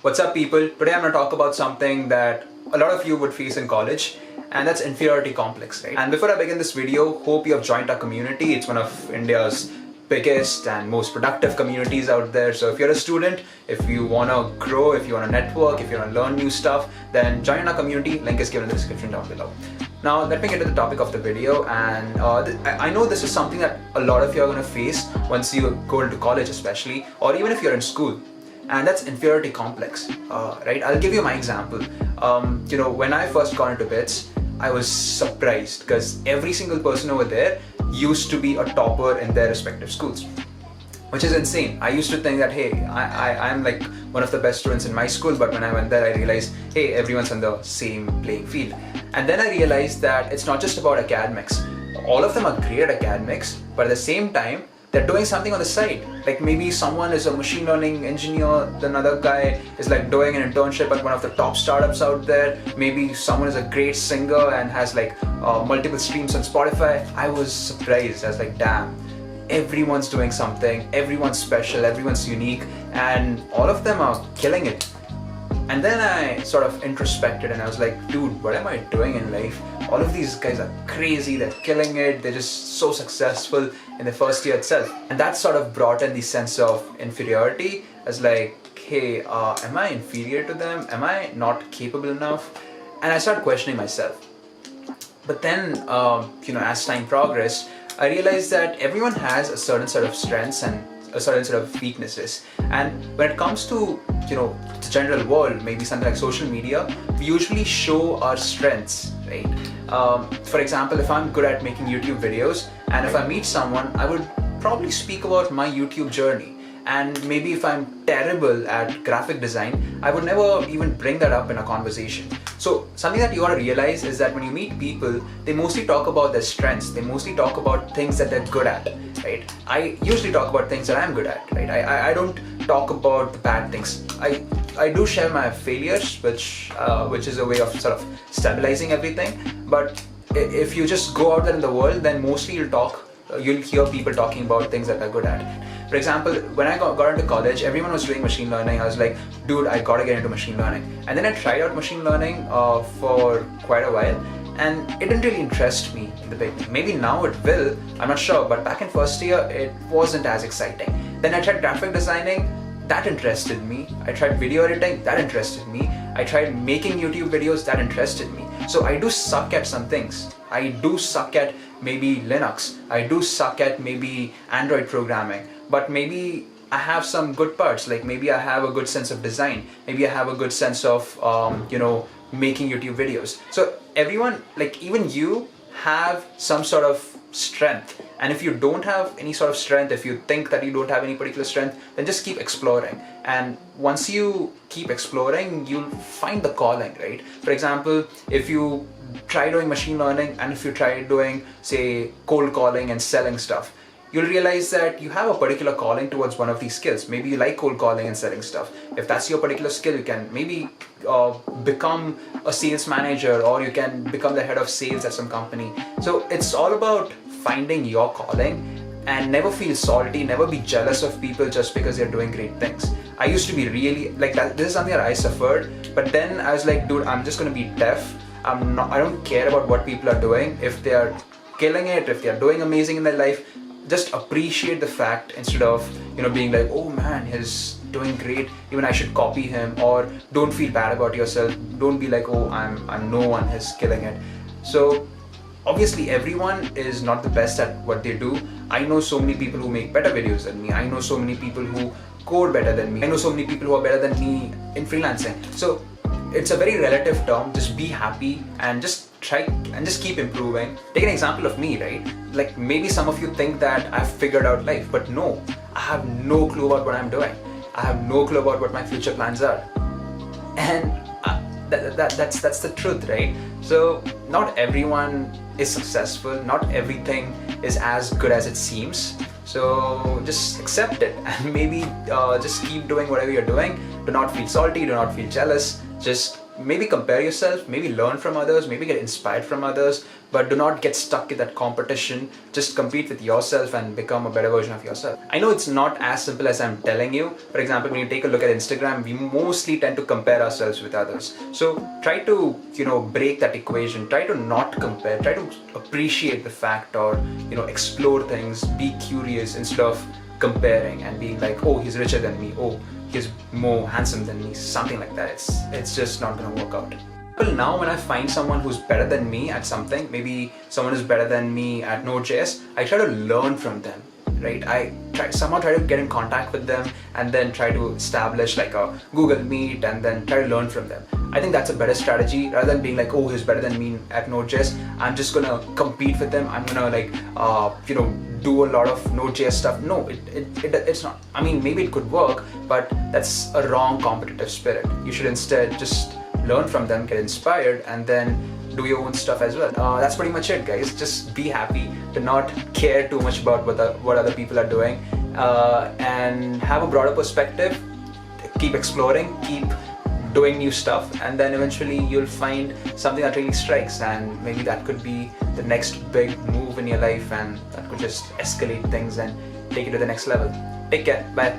What's up, people? Today I'm going to talk about something that a lot of you would face in college, and that's inferiority complex, right? And before I begin this video, hope you have joined our community. It's one of India's biggest and most productive communities out there. So if you're a student, if you want to grow, if you want to network, if you want to learn new stuff, then join our community. Link is given in the description down below. Now let me get to the topic of the video, and I know this is something that a lot of you are going to face once you go into college especially, or even if you're in school, and that's inferiority complex, right? I'll give you my example. When I first got into BITS, I was surprised because every single person over there used to be a topper in their respective schools, which is insane. I used to think that, hey, I'm like one of the best students in my school, but when I went there, I realized, hey, everyone's on the same playing field. And then I realized that it's not just about academics. All of them are great at academics, but at the same time, they're doing something on the side. Like maybe someone is a machine learning engineer, then another guy is like doing an internship at one of the top startups out there. Maybe someone is a great singer and has like multiple streams on Spotify. I was surprised. I was like, damn, everyone's doing something, everyone's special, everyone's unique, and all of them are killing it. And then I sort of introspected and I was like, dude, what am I doing in life? All of these guys are crazy, they're killing it, they're just so successful in the first year itself. And that sort of brought in the sense of inferiority as like, hey, am I inferior to them? Am I not capable enough? And I started questioning myself. But then, as time progressed, I realized that everyone has a certain set of strengths and a certain set of weaknesses. And when it comes to, the general world, maybe something like social media, we usually show our strengths, right? For example, if I'm good at making YouTube videos, and if I meet someone, I would probably speak about my YouTube journey. And maybe if I'm terrible at graphic design, I would never even bring that up in a conversation. So something that you want to realize is that when you meet people, they mostly talk about their strengths. They mostly talk about things that they're good at, right? I usually talk about things that I'm good at, right? I don't talk about the bad things. I do share my failures, which is a way of sort of stabilizing everything. But if you just go out there in the world, then mostly you'll hear people talking about things that they're good at. For example, when I got into college, everyone was doing machine learning. I was like, dude, I gotta get into machine learning. And then I tried out machine learning for quite a while, and it didn't really interest me in the beginning. Maybe now it will, I'm not sure, but back in first year, it wasn't as exciting. Then I tried graphic designing, that interested me. I tried video editing, that interested me. I tried making YouTube videos, that interested me. So I do suck at some things. I do suck at maybe Linux. I do suck at maybe Android programming. But maybe I have some good parts, like maybe I have a good sense of design. Maybe I have a good sense of, making YouTube videos. So everyone, like even you, have some sort of strength. And if you don't have any sort of strength, if you think that you don't have any particular strength, then just keep exploring. And once you keep exploring, you'll find the calling, right? For example, if you try doing machine learning and if you try doing, say, cold calling and selling stuff, you'll realize that you have a particular calling towards one of these skills. Maybe you like cold calling and selling stuff. If that's your particular skill, you can maybe become a sales manager, or you can become the head of sales at some company. So it's all about finding your calling, and never feel salty, never be jealous of people just because they're doing great things. I used to be really like that. This is something that I suffered, but then I was like, dude, I'm just gonna be deaf. I don't care about what people are doing. If they are killing it, if they are doing amazing in their life, just appreciate the fact instead of being like, oh man, he's doing great, even I should copy him. Or don't feel bad about yourself. Don't be like, oh, I'm no one, he's killing it. So obviously everyone is not the best at what they do. I know so many people who make better videos than me. I know so many people who code better than me. I know so many people who are better than me in freelancing. So it's a very relative term. Just be happy and just try and just keep improving. Take an example of me, right? Like maybe some of you think that I've figured out life, but no, I have no clue about what I'm doing. I have no clue about what my future plans are. And that's the truth, right? So not everyone is successful. Not everything is as good as it seems. So just accept it and maybe just keep doing whatever you're doing. Do not feel salty, do not feel jealous. Just maybe compare yourself, maybe learn from others, maybe get inspired from others, but do not get stuck in that competition. Just compete with yourself and become a better version of yourself. I know it's not as simple as I'm telling you. For example, when you take a look at Instagram, we mostly tend to compare ourselves with others. So try to, break that equation. Try to not compare. Try to appreciate the fact, or, explore things. Be curious instead of comparing and being like, oh, he's richer than me. Oh, he's more handsome than me. Something like that. It's just not gonna work out. Well, now when I find someone who's better than me at something, maybe someone who's better than me at Node.js, I try to learn from them, right? I somehow try to get in contact with them and then try to establish like a Google Meet and then try to learn from them. I think that's a better strategy rather than being like, oh, he's better than me at Node.js. I'm just gonna compete with them. I'm gonna do a lot of Node.js stuff. No, it's not. I mean, maybe it could work, but that's a wrong competitive spirit. You should instead just learn from them, get inspired, and then do your own stuff as well. That's pretty much it, guys. Just be happy, to not care too much about what other people are doing, and have a broader perspective. Keep exploring, keep doing new stuff, and then eventually you'll find something that really strikes, and maybe that could be the next big move in your life, and that could just escalate things and take it to the next level. Take care. Bye.